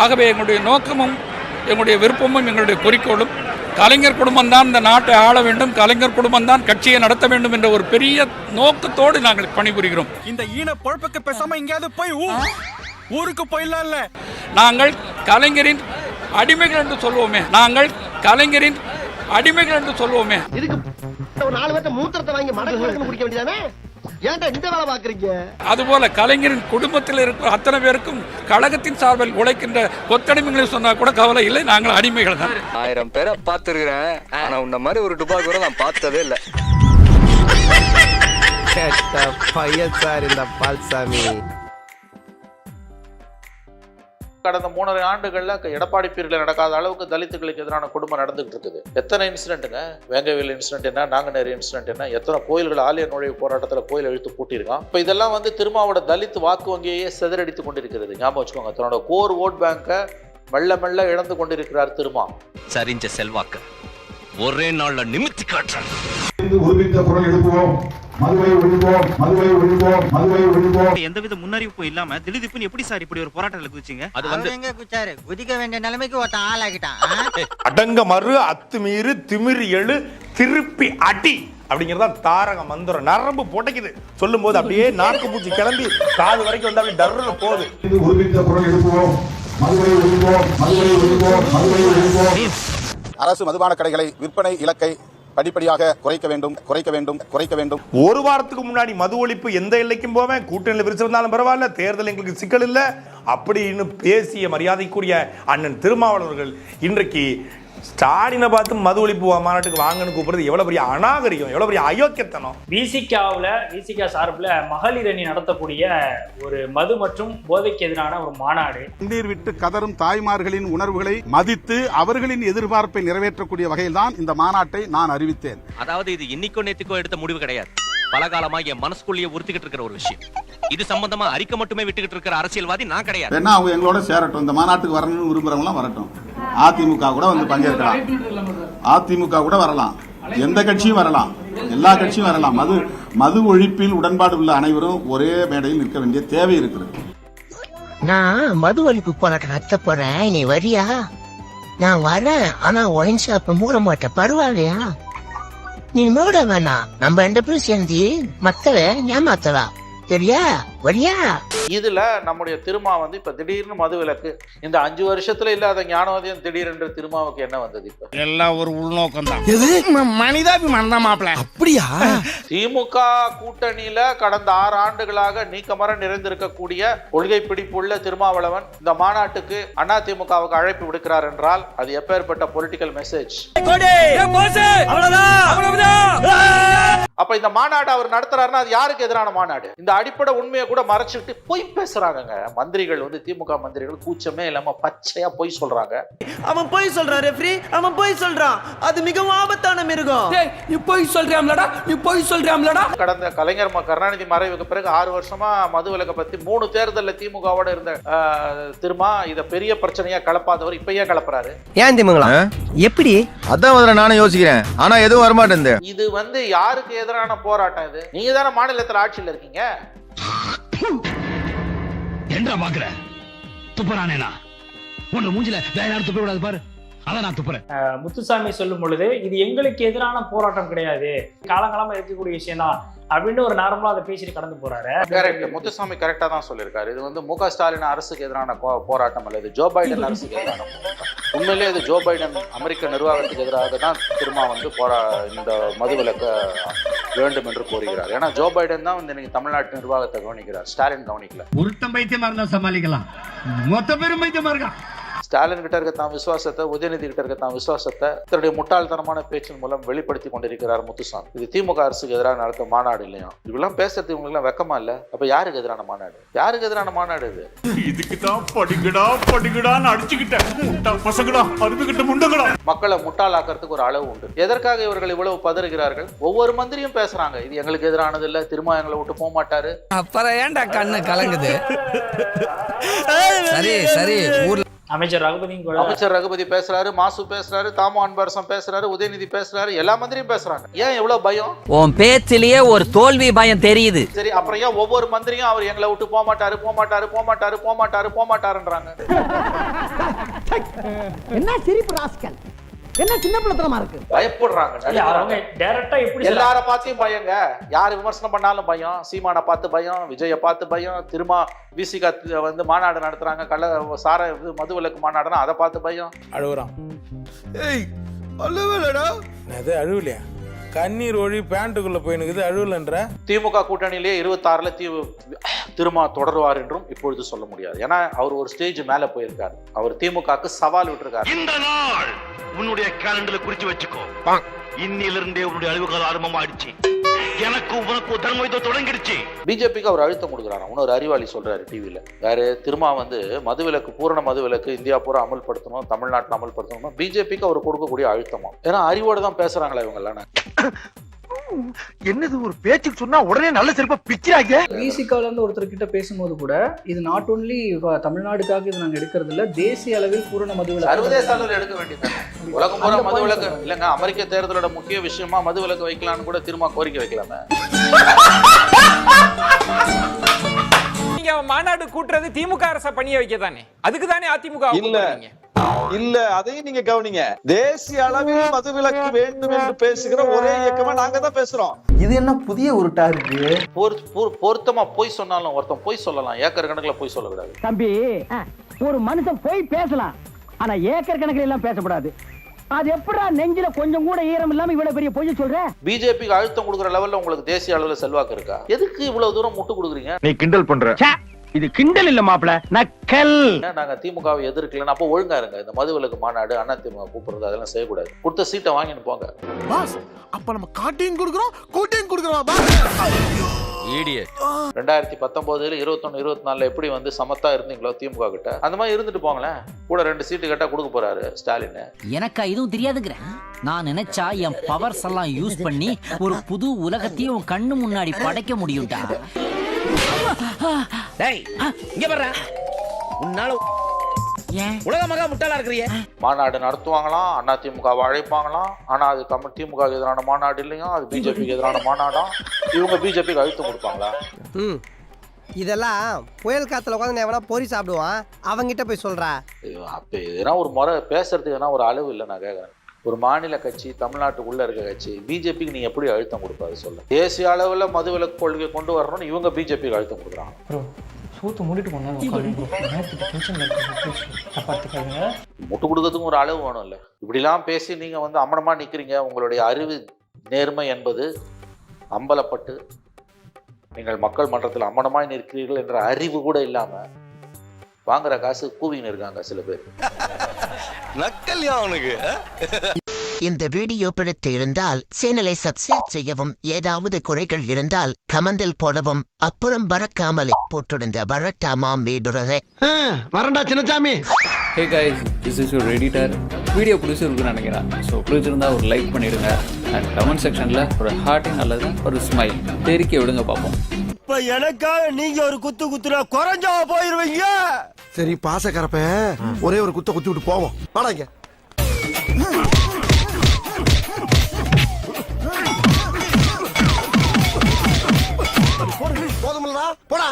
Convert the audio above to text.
ஆகவே எங்களுடைய நோக்கமும் எங்களுடைய விருப்பமும் எங்களுடைய குறிக்கோளும் கலைஞர் குடும்பம் தான் இந்த நாட்டை ஆள வேண்டும், கலைஞர் குடும்பம் தான் கட்சியை நடத்த வேண்டும் என்ற ஒரு பெரிய நோக்கத்தோடு நாங்கள் பணிபுரிகிறோம். இந்த ஈன பொழப்புக்கு பேசாம எங்கேயாவது போய் ஊருக்கு போயிடலாம்ல. நாங்கள் கலைஞரின் அடிமைகள் என்று சொல்வோமே, நாங்கள் கலைஞரின் அடிமைகள் என்று சொல்வோமே. இதுக்கு ஒரு 4 பேர்த்த மூத்திரத்தை வாங்கி மடக்கு குடிக்க வேண்டியதானே? ஏன்டா இந்த வேலை பாக்குறீங்க? அதுபோல கலைஞரின் குடும்பத்தில் இருக்கிற அத்தனை பேருக்கும் கழகத்தின் சார்பில் உழைக்கின்ற கொத்தடிமைகளை சொன்னா கூட கவலை இல்லை, நாங்கள் அடிமைகள் தான். 1000 பேரை பார்த்துருக்கிறேன், ஆனா உன்ன மாதிரி ஒரு டுபாய் கூட நான் பார்த்ததே இல்லை. பையன் சார் இந்த பால்சாமி. கடந்த 3.5 ஆண்டுகள்ல எடப்பாடி பீரியட்ல நடக்காத அளவுக்கு தலித்துகளுக்கு எதிரான கொடுமை நடந்துகிட்டு இருக்குது. எத்தனை இன்சிடென்ட்டுங்க, வேங்கவேல் இன்சிடென்ட் என்ன, நாங்குநேரி இன்சிடென்ட் என்ன, எத்தனை கோயில்கள் ஆலய நுழைவு போராட்டத்தில் கோயில் இழுத்து பூட்டியிருக்கான். இப்போ இதெல்லாம் திருமாவோட தலித் வாக்கு வங்கியையே சிதறடித்து கொண்டிருக்கிறது. ஞாபகம் வச்சுக்கோங்க, தன்னோட கோர் ஓட் பேங்கை மெல்ல மெல்ல இழந்து கொண்டிருக்கிறார் திருமா. சரிஞ்ச செல்வாக்கு ஒரே நாள்ல நிமித்தி காட்டுறாங்க. எந்தவித முன்னறிவிப்பும் இல்லாம திடீர்னு எப்படி சார் இப்படி ஒரு போராட்டத்துல குதிச்சீங்க? அது எங்க குச்சாரு, குதிக்க வேண்டிய நிலைமைக்கு ஒருத்தன் ஆளாகிட்டான். அடங்க மறு அத்துமீறு திமிரி எழு திருப்பி அடி அப்படிங்கறதா தாரக மந்திரம். நரம்பு புடைக்குது சொல்லும் போது, அப்படியே நாக்கு பூச்சி கிளம்பி காது வரைக்கும் வந்து அப்படியே டர்னு போகுது. அரசு மதுபான கடைகளை விற்பனை இலக்கை படிப்படியாக குறைக்க வேண்டும். ஒரு வாரத்துக்கு முன்னாடி மது ஒழிப்பு எந்த எல்லைக்கும் போவேன், கூட்டணியில் விரிச்சு வந்தாலும் பரவாயில்ல, தேர்தல் எங்களுக்கு சிக்கல் இல்லை அப்படின்னு பேசிய மரியாதைக்குரிய அண்ணன் திருமாவளவர்கள் இன்றைக்கு ஸ்டாலினை பார்த்து மது ஒழிப்பு மாநாட்டுக்கு வாங்கன்னு கூப்பிடுறது எவ்வளவு பெரிய அநாகரிகம், எவ்வளவு பெரிய அயோக்கியத்தனம். விசிகா சார்பில் மகளிர் அணி நடத்தக்கூடிய ஒரு மது மற்றும் போதைக்கு எதிரான ஒரு மாநாடு. நீர் விட்டு கதரும் தாய்மார்களின் உணர்வுகளை மதித்து அவர்களின் எதிர்பார்ப்பை நிறைவேற்றக்கூடிய வகையில் தான் இந்த மாநாட்டை நான் அறிவித்தேன். அதாவது இது இன்னைக்கோ நேத்துக்கோ எடுத்த முடிவு கிடையாது, பல காலமா என் மனசுக்குள்ளேயே உறுத்திக்கிட்டு இருக்கிற ஒரு விஷயம். இது சம்பந்தமா அறிக்கை மட்டுமே விட்டுக்கிட்டு இருக்கிற அரசியல்வாதி நான் கிடையாது. என்ன அவங்க எங்களோட சேரட்டும், இந்த மாநாட்டுக்கு வரணும்னு விரும்புறவங்களாம் வரட்டும். அதிமுக கூட பங்கேற்கலாம், அதிமுக கூட வரலாம், எந்த கட்சியும் வரலாம், எல்லா கட்சியும் வரலாம். மது ஒழிப்பில் உடன்பாடு உள்ள அனைவரும் ஒரே மேடையில் நிற்க வேண்டிய தேவை இருக்கிறது. நான் மது ஒழிப்பு போராட்டம் நடத்த போறேன், நீ வரியா? நான் வரேன், ஆனா ஒயின் ஷாப் மூட மாட்டேன், பரவாயில்லையா? நீ மூட வேணாம், நம்ம 2 பேரும் சேர்ந்து மக்களை ஏமாத்தலாம், சரியா? வரியா? இதுல நம்முடைய திருமா இப்ப திடீர்னு மது விலக்கு, இந்த 5 வருஷத்துல இல்லாத ஞானோதயம் திடீரென்று திருமாவுக்கு என்ன வந்தது? இப்ப எல்லாம் ஒரு உள்நோக்கம் தான், மனிதாபிமானம் தான் மாப்பிள. அப்படியா? திமுக கூட்டணியில கடந்த 6 ஆண்டுகளாக நீக்கமர நிறைந்திருக்கக்கூடிய கொள்கை பிடிப்புள்ள திருமாவளவன் இந்த மாநாட்டுக்கு அண்ணா திமுகவுக்கு அழைப்பு விடுக்கிறார் என்றால் அது எப்பேற்பட்ட பொலிட்டிக்கல் மெசேஜ். அப்ப இந்த மாநாடு அவர் நடத்துறாருன்னா அது யாருக்கு எதிரான மாநாடு? இந்த அடிப்படை உண்மையை கூட மறைச்சிட்டு பொய் பேசுறாங்க மந்திரிகள். திமுக மந்திரிகள் கூச்சமே இல்லாம பச்சையா பொய் சொல்றாங்க. அவன் பொய் சொல்றான் ரெஃப்ரி, அவன் பொய் சொல்றான், அது மிகவும் ஆபத்தான மிருகம். நீ பொய் சொல்றியாம்லடா, நீ பொய் சொல்றியாம்லடா. கடந்த கலைஞர் கருணாநிதி மறைவுக்கு பிறகு 6 வருஷமா மது விலக்கை பத்தி 3 தேர்தலில் திமுகவோட இருந்த திருமா இத பெரிய பிரச்சனையா கலப்பாதவர் இப்ப ஏன் கலப்புறாரு? ஏன் திமுக எப்படி? அதான் நானும் யோசிக்கிறேன், ஆனா எதுவும் வரமாட்டேன். இது யாருக்கு எதிரான போராட்டம்? இது நீங்க தானே மாநிலத்தில் ஆட்சியில் இருக்கீங்க. என்ன பாக்குற? துப்புறானேனா உன்ன மூஞ்சில வேற யாரும் துப்ப கூடாது பாரு, அதான் நான் துப்புறேன். முத்துசாமி சொல்லும் பொழுது இது எங்களுக்கு எதிரான போராட்டம் கிடையாது, காலங்காலமா இருக்கக்கூடிய விஷயம் தான் அப்படின்னு ஒரு நார்மலா அதை பேசிட்டு கடந்து போறாரு. கரெக்ட், முத்துசாமி கரெக்டா தான் சொல்லியிருக்காரு. இது மு.க. ஸ்டாலின் அரசுக்கு எதிரான போராட்டம் அல்ல, இது ஜோ பைடன் அரசுக்கு எதிரான போராட்டம். உண்மையிலே இது ஜோ பைடன் அமெரிக்க நிர்வாகத்துக்கு எதிராக தான் திருமா இந்த மதுவிலக்க வேண்டும் என்று கோருகிறார். ஏன்னா ஜோ பைடன் தான் இன்னைக்கு தமிழ்நாட்டு நிர்வாகத்தை கவனிக்கிறார், ஸ்டாலின் கவனிக்கல. ஒருத்தம் பைத்தியமா இருந்தா சமாளிக்கலாம், மொத்த பேரும் பைத்தியமா இருக்கான். ஸ்டாலின் கிட்ட இருக்க தான் விசுவாசத்தை, உதயநிதி கிட்ட இருக்க தான் விசுவாசத்தை தன்னுடைய முட்டாள்தனமான பேச்சின் மூலம் வெளிப்படுத்தி கொண்டிருக்கிறார் முத்துசாமி. இது திமுக அரசுக்கு எதிராக நடத்த மாநாடு இல்லையா? இதெல்லாம் பேசுறது இவங்களுக்கு எல்லாம் வெக்கமா இல்ல? அப்ப யாருக்கு எதிரான மாநாடு? யாருக்கு எதிரான மாநாடு இது? இதுக்குதான் படிக்கடான்னு அடிச்சுக்கிட்டேன் பசங்களா, அருந்துகிட்ட முண்டங்களா. மக்களை முட்டாளாக்குறதுக்கு ஒரு அளவு உண்டு. எதற்காக இவர்கள் இவ்வளவு பதறுகிறார்கள்? ஒவ்வொரு மந்திரியும் பேசுறாங்க, இது எங்களுக்கு எதிரானது இல்ல, திரும்ப எங்களை விட்டு போக மாட்டாரு. அப்புறம் ஏன்டா கண்ணு கலங்குது? சரி சரி, ஊர்ல அமைச்சர் ரகுபதி பேசுறாரு, மாசு பேசுறாரு, தாமோ அன்பரசம் பேசுறாரு, உதயநிதி பேசுறாரு, எல்லா மந்திரியும் பேசுறாங்க. ஏன் எவ்வளவு பயம்? உன் பேச்சிலேயே ஒரு தோல்வி பயம் தெரியுது. சரி, அப்புறம் ஏன் ஒவ்வொரு மந்திரியும் அவர் எங்களை விட்டு போக மாட்டாருன்றாங்க? என்ன சிரிப்பு ராஸ்கல், என்ன சின்ன பிள்ளைத்தனமா இருக்கு. பயப்படுறாங்க. இல்ல, அவங்க டைரக்டா எப்படி எல்லார பார்த்தையும் பயங்க. யார் விமர்சனம் பண்ணாலும் பயம். சீமானை பார்த்து பயம், விஜயை பார்த்து பயம். திரும்ப விசிகா வந்து மாநாடு நடத்துறாங்க, சார மதுவிலக்கு மாநாடுனா அதை பார்த்து பயம். அழுகுறான். ஏய் அழுவலடா. அது அழுவலையா? கண்ணீர் ஒழி பேண்ட்டுக்குள்ள போயினுக்குது, அழுவலன்ற. திமுக கூட்டணியிலே 26ல திரும்ப தொடருவார் என்றும் இப்பொழுது சொல்ல முடியாது. ஏன்னா அவர் ஒரு ஸ்டேஜ் மேல போயிருக்காரு. அவர் திமுகக்கு சவால் விட்டுருக்காரு. இந்த நாள் உன்னுடைய கேலண்டர்ல குறிச்சு வச்சுக்கோ. இன்னிலிருந்தே உன்னுடைய அழிவு காலம் ஆரம்பமாயிடுச்சு. எனக்கு உனக்கு தர்மயுத்தம் தொடங்கிடுச்சு. பிஜேபிக்கு அவர் அழுத்தம் கொடுக்குறாரு. இன்னொரு அறிவாளி சொல்றாரு டிவியில. யாரு? திரும்ப வந்து மதுவிலக்கு, பூரண மதுவிலக்கு இந்தியா பூரா அமல்படுத்தணும், தமிழ்நாட்டில் அமல்படுத்தணும். பிஜேபிக்கு அவர் கொடுக்கக்கூடிய அழுத்தமா? ஏன்னா அறிவோடு தான் பேசுறாங்களா இவங்க எல்லாம். என்னது ஒரு பேச்சுக்கு சொன்னா உடனே நல்ல செருப்பா பிக்கிறாங்க. விசிகால இருந்து ஒருத்தர் கிட்ட பேசும்போது கூட இது நாட் ஓன்லி தமிழ்நாடுக்காக இது நாங்க எடுக்கிறது இல்ல, தேசிய அளவில் பூரண மதுவிலக்கு, சர்வதேச அளவில் எடுக்க வேண்டியது. உலகம் பூரா மதுவிலக்கு இல்லைங்க. அமெரிக்க தேர்தலோட முக்கிய விஷயமா மதுவிலக்கு வைக்கலாம்னு கூட திரும்ப கோரிக்கை வைக்கலாமே. நீங்க மாநாடு கூட்டுறது திமுக அரச பணிய வைக்க தானே, அதுக்கு தானே அதிமுக இல்ல, அதையும் நீங்க கவனிங்க. தேசிய அளவில் மதுவிலக்கு வேண்டும் என்று பேசுகிற ஒரே இயக்கமா நாங்க தான் பேசுறோம். இது என்ன புதிய உருட்டா இருக்கு? பொருத்தமா போய் சொன்னாலும் ஒருத்தன் போய் சொல்லலாம், ஏக்கர் கணக்குல போய் சொல்லக்கூடாது. தம்பி, ஒரு மனுஷன் போய் பேசலாம், ஆனா ஏக்கர் கணக்குல எல்லாம் பேசக்கூடாது. அது எப்படா நெஞ்சில கொஞ்சம் கூட ஈரம் இல்லாம இவ்வளவு பெரிய பொய் சொல்ற? பிஜேபிக்கு அழுத்தம் கொடுக்குற லெவல்ல உங்களுக்கு தேசிய அளவுல செல்வாக்கு இருக்கா? எதுக்கு இவ்வளவு தூரம் முட்டு கொடுக்குறீங்க? நீ கிண்டல் பண்ற. இது கிண்டல் இல்ல மாப்ள, நக்கல். நாங்க திமுகவை எதிர்க்கலன்னா அப்போ ஒழுங்கா இருங்க. இந்த மதுவிலக்கு மாநாடு அண்ணா திமுக கூப்பிடுறது அதெல்லாம் செய்யக்கூடாது. கொடுத்த சீட்டை வாங்கிட்டு போங்க. அப்ப நம்ம காட்டையும் கொடுக்குறோம், கூட்டையும் கொடுக்குறோம். 2019, 21, 24 எப்படி வந்து சமத்தா இருந்தீங்களோ திமுக கிட்ட, அந்த மாதிரி இருந்துட்டு போங்களேன். கூட 2 சீட்டு கேட்டா கொடுக்க போறாரு ஸ்டாலின். எனக்கா இதுவும் தெரியாதுங்கிற. நான் நினைச்சா என் பவர்ஸ் எல்லாம் யூஸ் பண்ணி ஒரு புது உலகத்தையும் கண்ணு முன்னாடி படைக்க முடியும்டா. டேய், இங்க பாரு. உன்னால உலக மகா முட்டாளா இருக்கறியே. மாநாடு நடத்துவாங்களாம், அண்ணா திமுகவை அழைப்பாங்களாம். ஆனா அது திமுக எதிரான மாநாடு இல்லையா, அது பிஜேபிக்கு எதிரான மாநாடா. இவங்க பிஜேபிக்கு அழுத்தம் கொடுப்பாங்களா? இதெல்லாம் புயல் காத்துல உட்காந்து எவனா பொறி சாப்பிடுவான், அவங்கிட்ட போய் சொல்றா. அப்ப எதனா ஒரு முறை பேசுறதுக்கு எதனா ஒரு அளவு இல்லை. நான் கேட்கறேன், ஒரு மாநில கட்சி, தமிழ்நாட்டுக்குள்ள இருக்க கட்சி, பிஜேபிக்கு நீங்க எப்படி அழுத்தம் கொடுப்பாரு சொல்ல? தேசிய அளவுல மதுவிலக்கு கொள்கை கொண்டு வரணும்னு இவங்க பிஜேபிக்கு அழுத்தம் கொடுக்குறாங்க. முட்டு கொடுக்கறதுக்கும் ஒரு அளவு வேணும் இல்ல? இப்படிலாம் பேசி நீங்க வந்து அம்மனமா நிக்கிறீங்க. உங்களுடைய அறிவு நேர்மை என்பது அம்பலப்பட்டு நீங்கள் மக்கள் மன்றத்தில் அம்மனமாய் நிற்கிறீர்கள் என்ற அறிவு கூட இல்லாம வாங்குற காசு கூவின்னு இருக்காங்க சில பேர். நக்கல்யா அவனுக்கு. இந்த வீடியோ பிடித்து இருந்தால் சேனலை சப்ஸ்கிரைப் செய்யவும், ஏதாவது குறைகள் இருந்தால் கமெண்டில் போடவும், அப்புறம் பறக்காமலே போட்டிருந்த வரட்டாமாம் வீடுறதை வரண்டா Chinnasamy. Hey guys, this is your editor. Video பிடிச்சிருக்குன்னு நினைக்கிறேன். ஸோ பிடிச்சிருந்தா ஒரு லைக் பண்ணிடுங்க. அண்ட் கமெண்ட் செக்ஷனில் ஒரு ஹார்ட்டிங் அல்லது ஒரு ஸ்மைல் தெரிக்க விடுங்க பார்ப்போம். இப்ப எனக்காக நீங்க ஒரு குத்து குத்துனா குறைஞ்சா போயிருவீங்க. சரி பாசக்கரப்ப ஒரே ஒரு குத்த குத்தி விட்டு போவோம். வாடாங்க. போதுமில்லடா, போடா.